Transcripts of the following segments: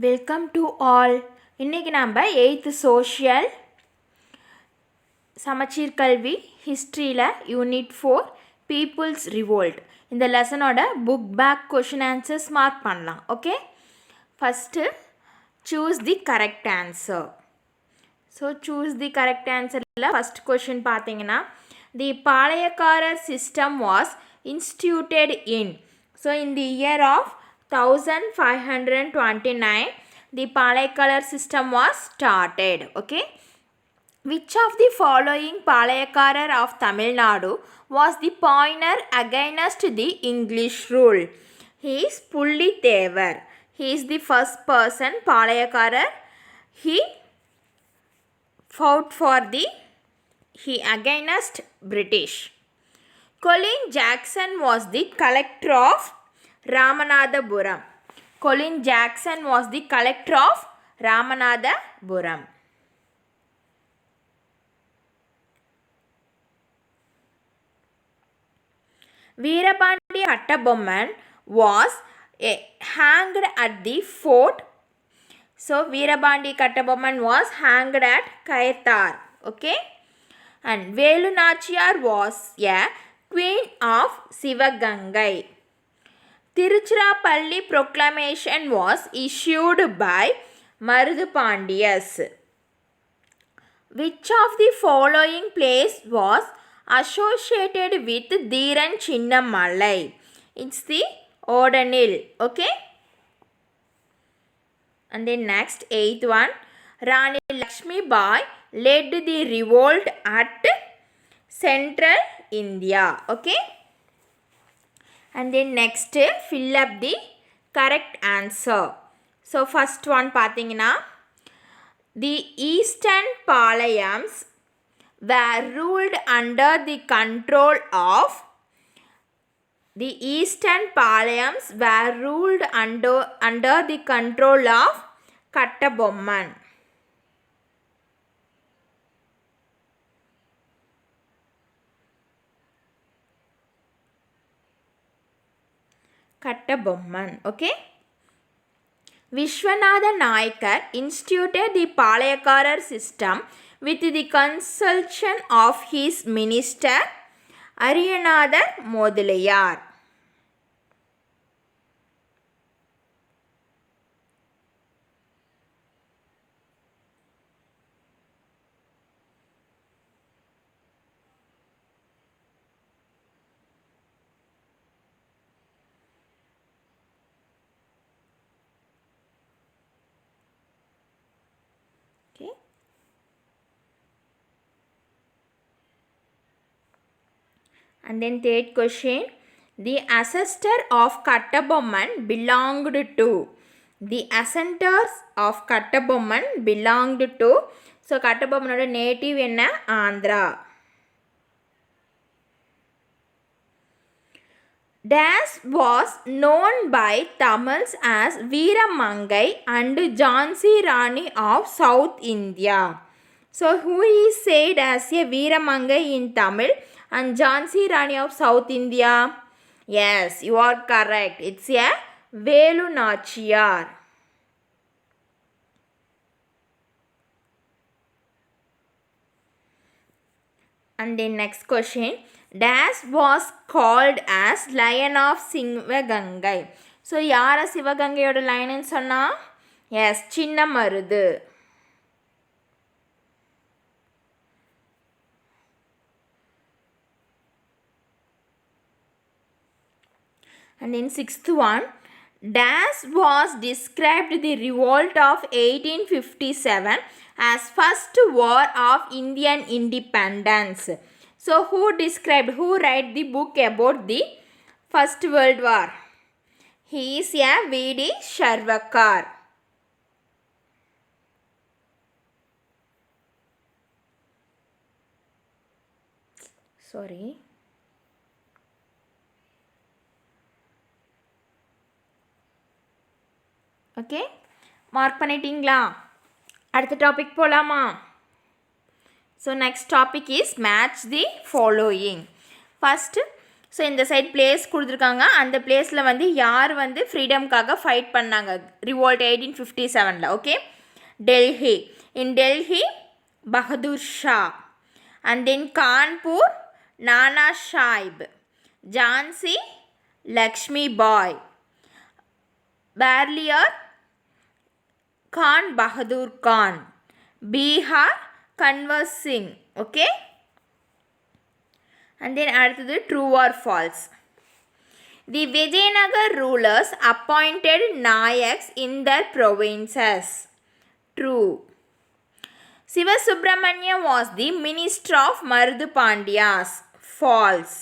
Welcome to all. இன்றைக்கி நம்ம 8th social சமச்சீர் கல்வி ஹிஸ்ட்ரியில் யூனிட் 4 பீப்புள்ஸ் ரிவோல்ட் இந்த லெசனோட book back question answers mark பண்ணலாம். Okay, first choose the correct answer. So choose the correct ஆன்சரில் ஃபஸ்ட் கொஷின் பார்த்தீங்கன்னா the Palayakkarar system was instituted in. So in the year of 1529 the Palaikkalar system was started. Okay, which of the following Palaikkarar of Tamil Nadu was the pioneer against the English rule? He is Pullithevar. He is the first person Palaikkarar. He fought for the against British. Colin Jackson was the collector of Ramanathapuram. Colin Jackson was the collector of Ramanathapuram. Veerapandi Kattabomman was hanged at the fort. So Veerapandi Kattabomman was hanged at Kayathar. Okay, and Velu Nachiyar was a queen of Sivagangai. Tiruchirappalli proclamation was issued by Marudupandiyas. Which of the following place was associated with Dhiran Chinnamallai? It's the Odanil. Okay. And then next, 8th one, Rani Lakshmi Bai led the revolt at Central India. Okay. And then next, fill up the correct answer. So first one பார்த்தீங்கன்னா the eastern Palayams were ruled under the control of under the control of Kattabomman. Kattabomman. Okay. Vishwanatha Nayakar instituted the Palaikkarar system with the consultation of his minister Ariyanadar Modalayar. Okay. And then third question, the ancestor of Kattabomman belonged to. The ancestors of Kattabomman belonged to. So Kattabomman native enna Andhra. Dash was known by Tamils as Veeramangai and Jhansi Rani of South India. So who is said as a Veeramangai in Tamil and Jhansi Rani of South India? Yes, you are correct. It's a Velu Nachiyar. And then next question, Dash was called as Lion of Sivagangai. So யாரை சிவகங்கையோட லைன்னு சொன்னா? Yes, சின்ன Marudhu. And then 6th one, Dash was described the revolt of 1857 as first war of Indian independence. So who write the book about the First World War? He is a V.D. Sharvakar. Sorry. Okay, mark பண்ணிட்டீங்களா? அடுத்த topic போகலாமா? So next topic is match the following. First so இந்த side place கொடுத்துருக்காங்க. அந்த பிளேஸில் வந்து யார் வந்து ஃப்ரீடம்காக ஃபைட் பண்ணாங்க revolt 1857. Okay, Delhi. In Delhi Bahadur Shah. And then Kanpur Nana Sahib. Jhansi Lakshmi bye. Gwalior Khan Bahadur Khan. Bihar Kanwar Singh. Okay, and then அடுத்தது true or false. The Vijayanagar rulers appointed Nayaks in their provinces. True. Sivasubramanya was the minister of Marudhu Pandyas. False.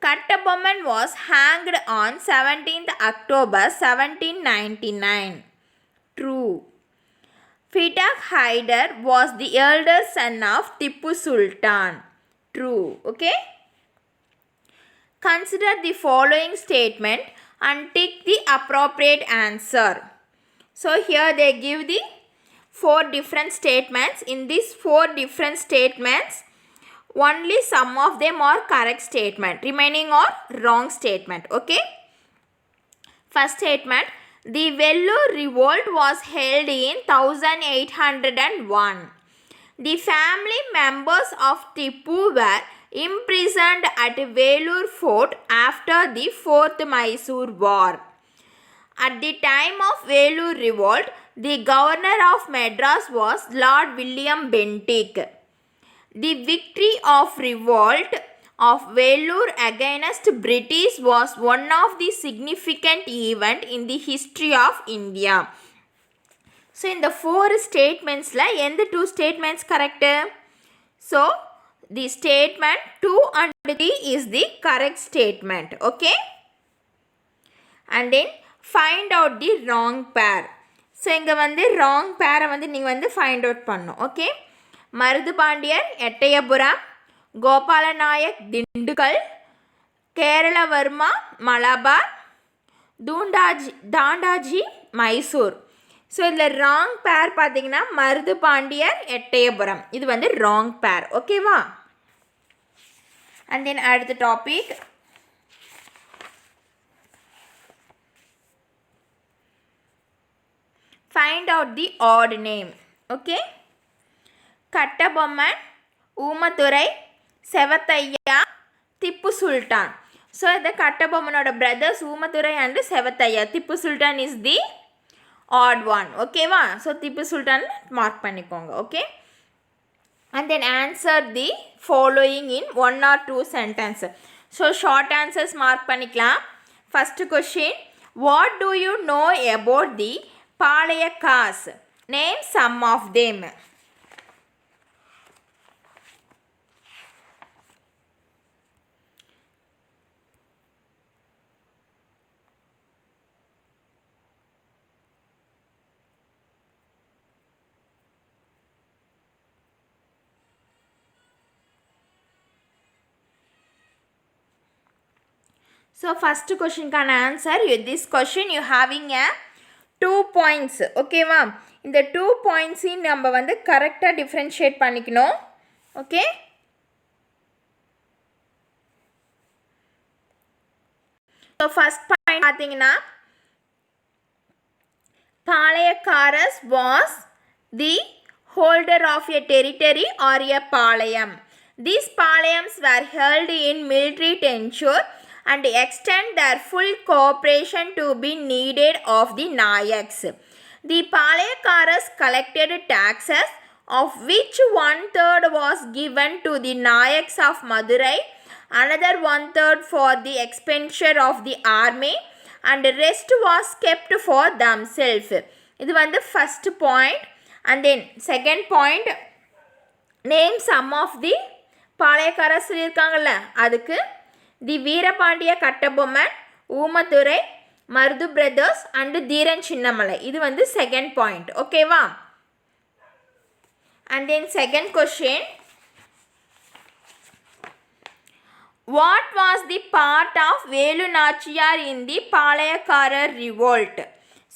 Kattabomman was hanged on 17th October 1799. True. Fitak Haider was the elder son of Tipu Sultan. True. Okay. Consider the following statement and tick the appropriate answer. So here they give the 4 different statements. In these 4 different statements, only some of them are correct statement, remaining are wrong statement. Okay, first statement, the Vellore revolt was held in 1801. The family members of Tipu were imprisoned at Vellore fort after the 4th Mysore war. At the time of Vellore revolt, the governor of Madras was Lord William Bentinck. The victory of revolt of Vellore against British was one of the significant event in the history of India. So in the 4 statements la end 2 statements correct? So the statement 2 and 3 is the correct statement. Okay, and then find out the wrong pair. So inga வந்து wrong pair வந்து நீங்க வந்து find out பண்ணனும். Okay, Marudhu பாண்டியர் Ettayapuram, Gopala Naik Dindigul, Keralavarma Malabar, தாண்டாஜி Mysore. So இதில் wrong பேர் பார்த்தீங்கன்னா மருது பாண்டியர் எட்டயபுரம், இது வந்து ராங் பேர். ஓகேவா? அண்ட் தென் அடுத்த topic, find out the odd name. Okay, Kattabomman, Oomathurai, Sevathaiah, Tipu Sultan. So இந்த கட்டபொம்மனோட brothers Oomathurai and Sevathaiah. Tipu Sultan is the odd one. ஓகேவா? ஸோ திப்பு சுல்தான் மார்க் பண்ணிக்கோங்க. Okay, and then answer the following in 1 or 2 sentence. So short answers mark பண்ணிக்கலாம். First question, what do you know about the Palayakas? Name some of them. So first question can answer. This question you having a 2 points. Okay va? In the 2 points நம்ம வந்து கரெக்டாக differentiate பண்ணிக்கணும். Okay, so first point பார்த்தீங்கன்னா Palayakaras was the holder of a territory or a palayam. These palayams were held in military to ensure and extend their full cooperation to be needed of the Nayaks. The Palayakaras collected taxes, of which 1/3 was given to the Nayaks of Madurai, another 1/3 for the expenditure of the army, and the rest was kept for themselves. இது வந்து first point. And then second point, name some of the Palayakaras சொல்லியிருக்காங்கல்ல, அதுக்கு the Veerapandiya Kattabomman, Oomathurai, Marudhu brothers and Dheeran Chinnamalai. இது வந்து second point. ஓகேவா? And then second question, what was the part of Velu Nachiyar in the Palayakkarar revolt?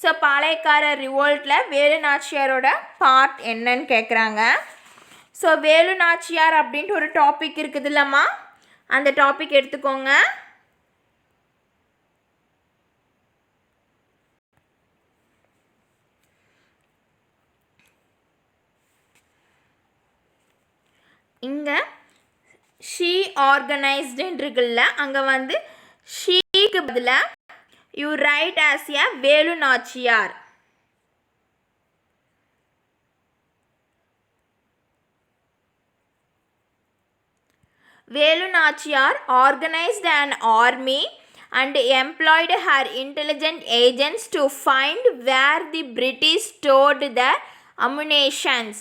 So Palayakkarar ரிவோல்ட்டில் வேலு நாச்சியாரோட part என்னன்னு கேட்குறாங்க. ஸோ வேலு நாச்சியார் அப்படின்ட்டு ஒரு டாபிக் இருக்குது இல்லைம்மா, அந்த டாபிக் எடுத்துக்கோங்க. இங்கே ஷீ ஆர்கனைஸ்டுன்னு இருக்குல்ல, அங்கே வந்து ஷீக்கு பதிலாக you right as a Velu Nachiyar. Velu Nachiyar organized an army and employed her intelligent agents to find where the British stored their ammunitions.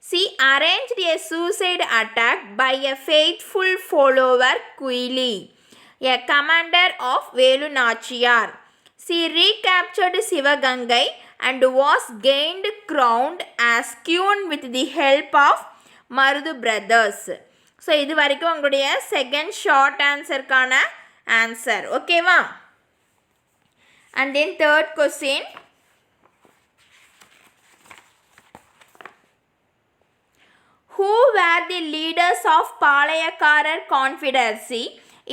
She arranged a suicide attack by a faithful follower, Quili, a commander of Velu Nachiyar. She recaptured Sivagangai and was gained crowned as queen with the help of Marudu brothers. So இது வரைக்கும் உங்களுடைய second short ஆன்சருக்கான answer. ஓகேவா? And then third question. Who were the leaders of Palayakarar Confederacy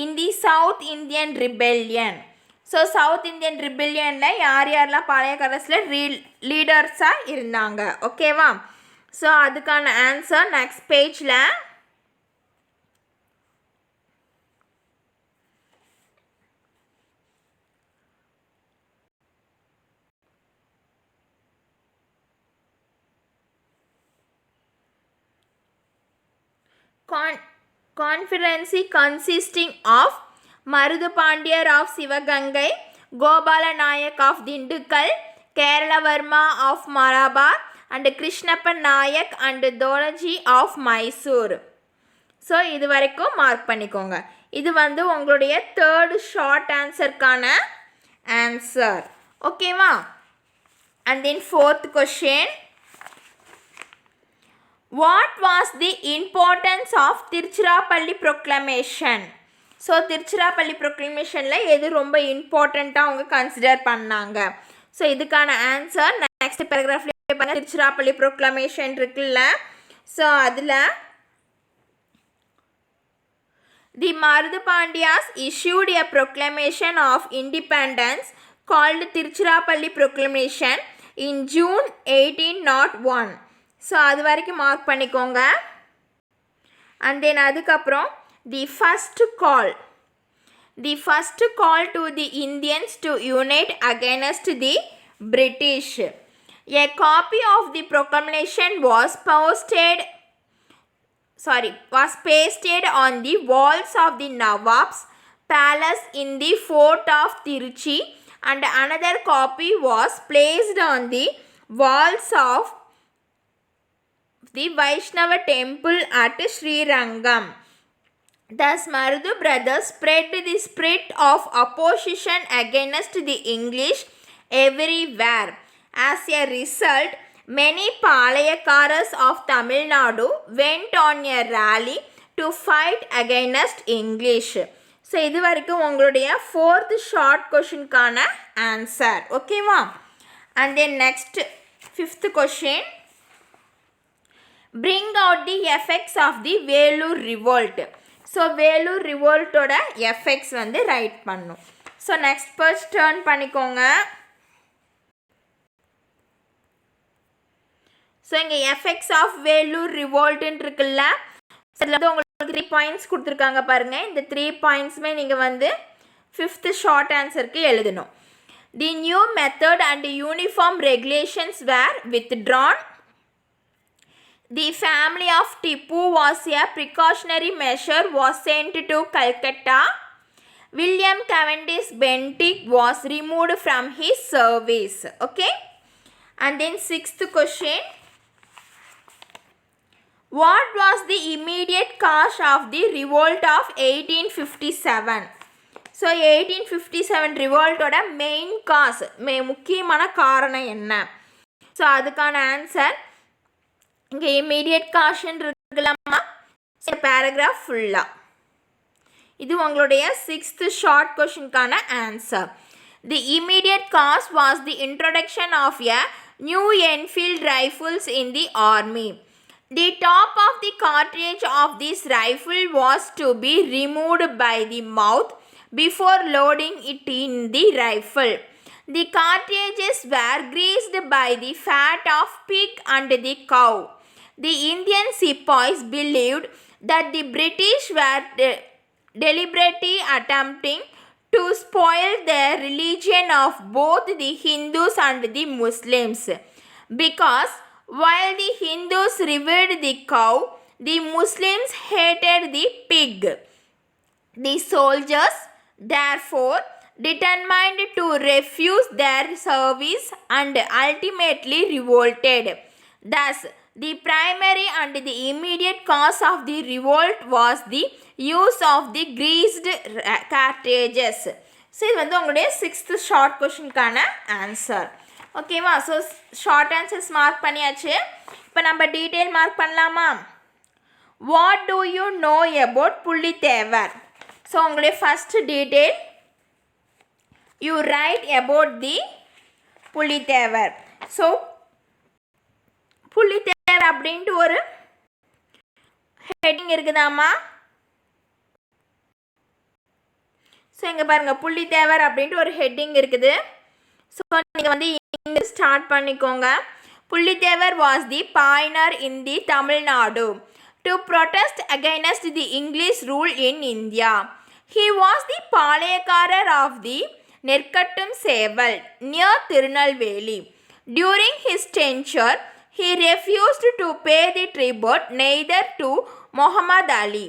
in the South Indian Rebellion? So south Indian ரிபெல்லியனில் யார் யாரெல்லாம் பாளையக்காரர்ஸில் லீடர்ஸாக இருந்தாங்க. ஓகேவா? ஸோ அதுக்கான ஆன்சர் நெக்ஸ்ட் பேஜில். Confederacy consisting of Marudu Pandiyar of Sivagangai, Gopala Nayak of Dindukkal, Kerala Varma of Malabar and Krishnappa Nayak and Dolaji of Mysore. So இது வரைக்கும் மார்க் பண்ணிக்கோங்க. இது வந்து உங்களுடைய தேர்ட் ஷார்ட் ஆன்சருக்கான ஆன்சர். ஓகேவா? And then fourth question. What was the importance of Tiruchirappalli proclamation? So Tiruchirappalli ப்ரொக்ளமேஷனில் எது ரொம்ப இம்பார்ட்டண்ட்டாக அவங்க கன்சிடர் பண்ணாங்க? ஸோ இதுக்கான ஆன்சர் நெக்ஸ்ட் பேராகிராஃப்லேயே பாருங்கள். திருச்சிராப்பள்ளி ப்ரொக்ளமேஷன் இருக்குல்ல, ஸோ அதில் the Marudhu Pandiyas issued a proclamation of independence called Tiruchirappalli proclamation in June 1801. So அது வரைக்கும் மார்க் பண்ணிக்கோங்க. அண்ட் தென் அதுக்கப்புறம் the first call to the Indians to unite against the British. A copy of the proclamation was pasted on the walls of the Nawab's palace in the fort of Tiruchi, and another copy was placed on the walls of the Vaishnava temple at Srirangam. Thus Marudu brothers spread the spirit of opposition against the English everywhere. As a result, many Palayakaras of Tamil Nadu went on a rally to fight against English. So இது வரைக்கும் உங்களுடைய fourth short கொஷினுக்கான answer. ஓகேவா? And then next fifth question. Bring out the effects of the Velur revolt. So Vellore ரிவோல்ட்டோட effects வந்து write பண்ணும். So next page turn பண்ணிக்கோங்க. So இங்கே எஃபெக்ட்ஸ் ஆஃப் வேலூர் ரிவோல்ட்டுன்னு இருக்குல்ல, இதில் வந்து உங்களுக்கு 3 பாயிண்ட்ஸ் கொடுத்துருக்காங்க பாருங்கள். இந்த 3 பாயிண்ட்ஸுமே நீங்கள் வந்து ஃபிஃப்த்து ஷார்ட் ஆன்சருக்கு எழுதணும். The new method and uniform regulations were withdrawn. The family of Tipu was a precautionary measure was sent to Calcutta. William Cavendish Bentinck was removed from his service. Okay? And then sixth question. What was the immediate cause of the revolt of 1857? So 1857 revoltோட main cos முக்கியமான காரணம் என்ன? So அதுக்கான answer இங்கே immediate caution இருக்கலாமா paragraph ஃபுல்லாக. இது உங்களுடைய sixth short கொஷினுக்கான answer. The immediate cause was the introduction of a new Enfield rifles in the army. The top of the cartridge of this rifle was to be removed by the mouth before loading it in the rifle. The cartridges were greased by the fat of pig and the cow. The Indian sepoys believed that the British were deliberately attempting to spoil the religion of both the Hindus and the Muslims, because while the Hindus revered the cow, the Muslims hated the pig. The soldiers, therefore, determined to refuse their service and ultimately revolted. Thus, the primary and the immediate cause of the revolt was the use of the greased cartridges. So இது வந்து உங்களுடைய 6th short கொஷினுக்கான answer. ஓகேவா? So short answers mark பண்ணியாச்சு. இப்போ நம்ம detail mark பண்ணலாமா? What do you know about Pulithevar? So உங்களுடைய first detail you write about the Pulithevar. So Pulithevar அப்படின்ட்டு ஒரு ஹெட்டிங் இருக்குதாம்மா? ஸோ இங்கே பாருங்கள், புள்ளித்தேவர் அப்படின்ட்டு ஒரு ஹெட்டிங் இருக்குது. ஸோ நீங்கள் வந்து இங்கே ஸ்டார்ட் பண்ணிக்கோங்க. Pulithevar was the pioneer in the Tamil Nadu to protest against the English rule in India. He was the Palayakkarar of the Nerkattum Seval near Tirunelveli. During his tenure, he refused to pay the tribute neither to Muhammad Ali,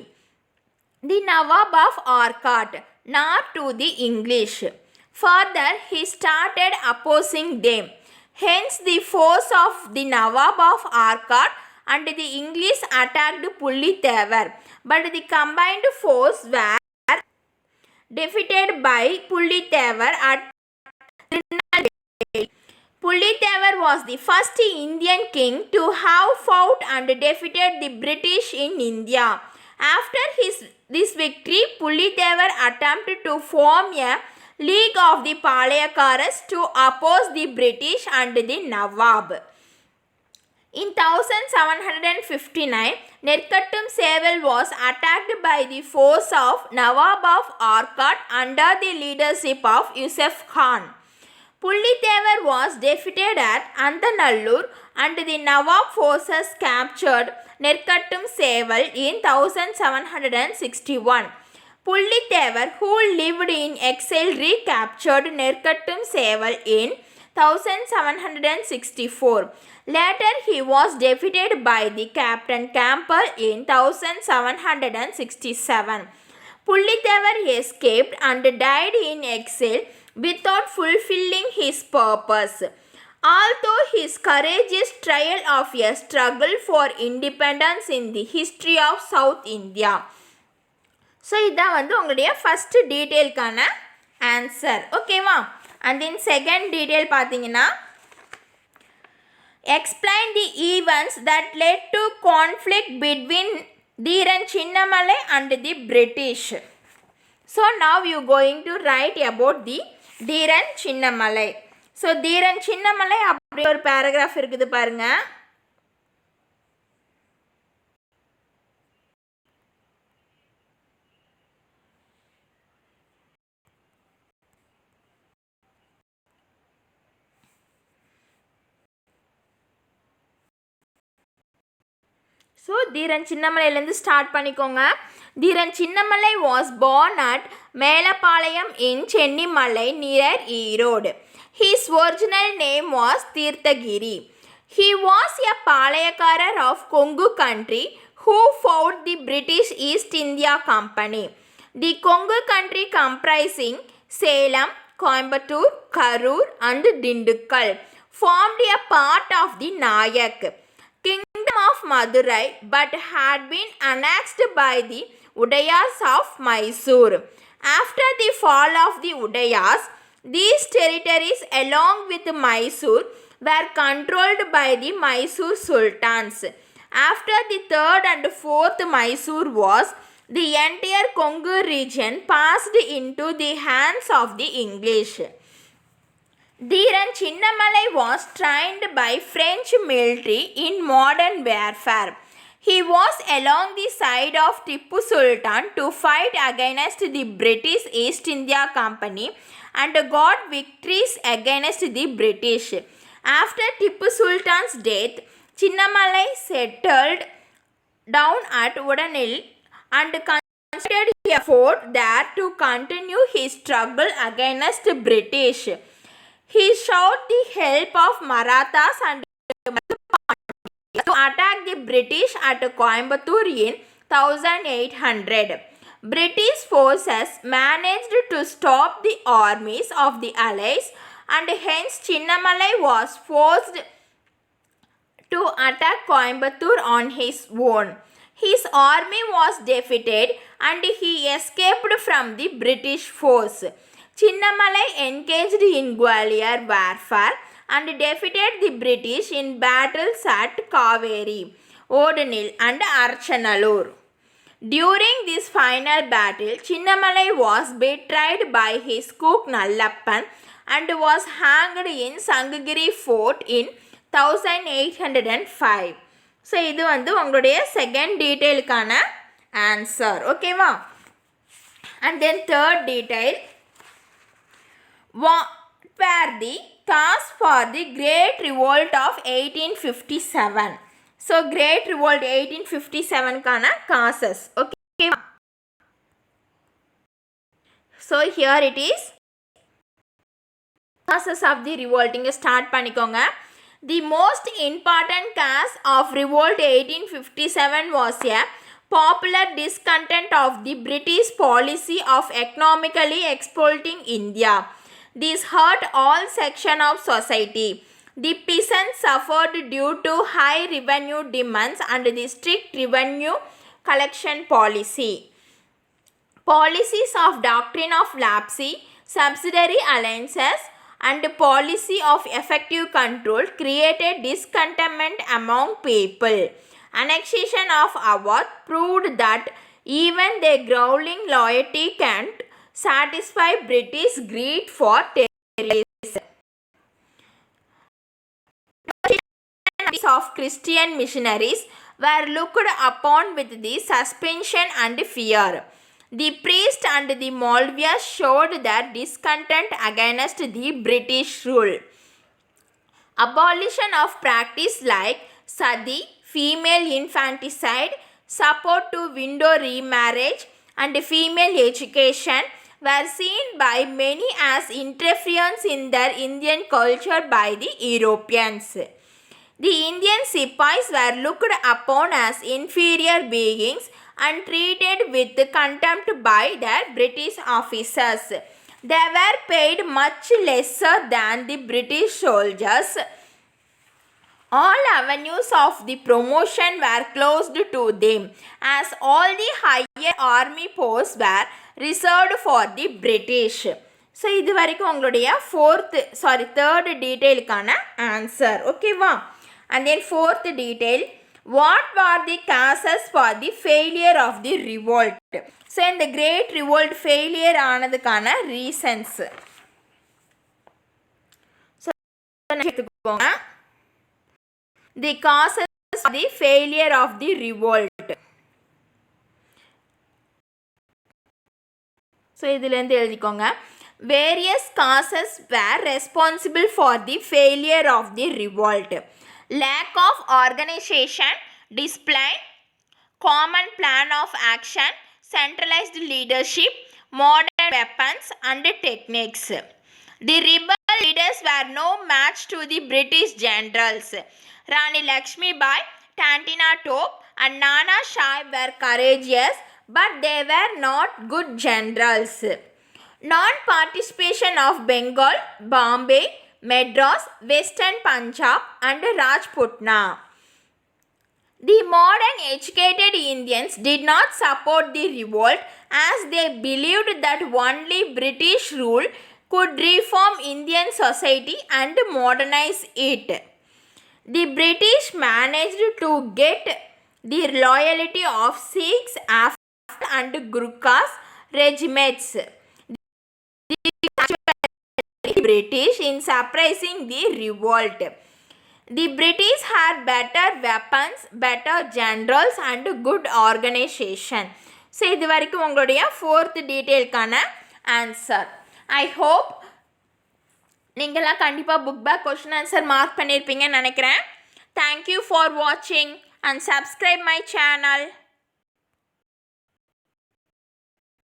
the Nawab of Arcot, nor to the English. Further, he started opposing them. Hence, the force of the Nawab of Arcot and the English attacked Pullitevar, but the combined force were defeated by Pullitevar at Tirunelveli. Pullitevar was the first Indian king to have fought and defeated the British in India. After this victory, Pullitevar attempted to form a league of the Palayakaras to oppose the British and the Nawab. In 1759, Nerkattum Seval was attacked by the force of Nawab of Arcot under the leadership of Yusuf Khan. Pullitevar was defeated at Andanallur and the Nawab forces captured Nerkattum Seval in 1761. Pullitevar, who lived in exile, recaptured Nerkattum Seval in 1764. Later, he was defeated by the Captain Campbell in 1767. Pullitevar escaped and died in exile without fulfilling his purpose. Although his courageous trial of a struggle for independence in the history of South India. So இதான் வந்து உங்களுடைய first டீட்டெயிலுக்கான answer. ஓகேவா? And then second detail பார்த்தீங்கன்னா, explain the events that led to conflict between Dheeran Chinnamalai and the British. So now you going to write about the Dheeran Chinnamalai. So Dheeran Chinnamalai அப்படி ஒரு paragraph இருக்குது பாருங்க. So தீரன் சின்னமலையிலேருந்து start பண்ணிக்கோங்க. Dheeran Chinnamalai was born at Melapalayam in Chennimalai near Erode. His original name was Tirthagiri. He was a Palayakkarar of Kongu country who fought the British East India Company. The Kongu country comprising Salem, Coimbatore, Karur and Dindukkal formed a part of the Nayak Kingdom of Madurai, but had been annexed by the Udayars of Mysore. After the fall of the Udayars, these territories along with Mysore were controlled by the Mysore Sultans. After the third and fourth Mysore Wars, the entire Kongu region passed into the hands of the English. Dheeran Chinnamalai was trained by French military in modern warfare. He was along the side of Tipu Sultan to fight against the British East India Company and got victories against the British. After Tipu Sultan's death, Chinnamalai settled down at Udanil and constructed a fort there to continue his struggle against British. He sought the help of Marathas and to attack the British at Coimbatore in 1800. British forces managed to stop the armies of the Allies and hence Chinnamalai was forced to attack Coimbatore on his own. His army was defeated and he escaped from the British force. Chinnamalai engaged in Gwalior warfare and defeated the British in battles at Kaveri, Odanil and Archanallur. During this final battle, Chinnamalai was betrayed by his cook Nallappan and was hanged in Sangagiri fort in 1805. So இது வந்து உங்களுடைய second டீட்டெயிலுக்கான answer. ஓகேவா? And then third detail, what were the cause for the Great Revolt of 1857? So Great Revolt 1857க்கான causes. ஓகேவா? So here it is causes of the revolt. இங்கே start பண்ணிக்கோங்க. The most important cause of revolt 1857 was a popular discontent of the British policy of economically exploiting India. This hurt all sections of society. The peasants suffered due to high revenue demands and the strict revenue collection policy. Policies of doctrine of lapse, subsidiary alliances, and policy of effective control created discontentment among people. Annexation of Awadh proved that even their growling loyalty can't satisfy British greed for territories. Of Christian missionaries were looked upon with the suspension and fear. The priests and the Maulvias showed their discontent against the British rule. Abolition of practice like sati, female infanticide, support to widow remarriage, and female education were seen by many as interference in their Indian culture by the Europeans. The Indian Sipais were looked upon as inferior beings and treated with contempt by their British officers. They were paid much lesser than the British soldiers. All avenues of the promotion were closed to them, as all the higher army posts were reserved for the British. So இது வரைக்கும் உங்களுடைய third டீட்டெயிலுக்கான answer. ஓகேவா? And then fourth detail, what were the causes for the failure of the revolt? So இந்த great revolt failure ஆனதுக்கான reasons எடுத்துக்கோங்க. The causes of the failure of the revolt. So இதுலேருந்து எழுதிக்கோங்க. Various causes were responsible for the failure of the revolt. Lack of organization, discipline, common plan of action, centralized leadership, modern weapons and techniques. The rebel leaders were no match to the British generals. Rani Lakshmi Bai, Tantina Tope and Nana Shah were courageous, but they were not good generals. Non-participation of Bengal, Bombay, Madras, Western Punjab and Rajputna. The modern educated Indians did not support the revolt as they believed that only British rule could reform Indian society and modernize it. The British managed to get the loyalty of Sikhs, Afghans and Gurkhas regiments. The British in suppressing the revolt. The British had better weapons, better generals and good organization. So இது வரைக்கும் உங்களுடைய fourth டீட்டெயிலுக்கான answer. I hope நீங்களாம் கண்டிப்பாக book back question answer mark பண்ணியிருப்பீங்கன்னு நினைக்கிறேன். Thank you for வாட்சிங் and subscribe my channel.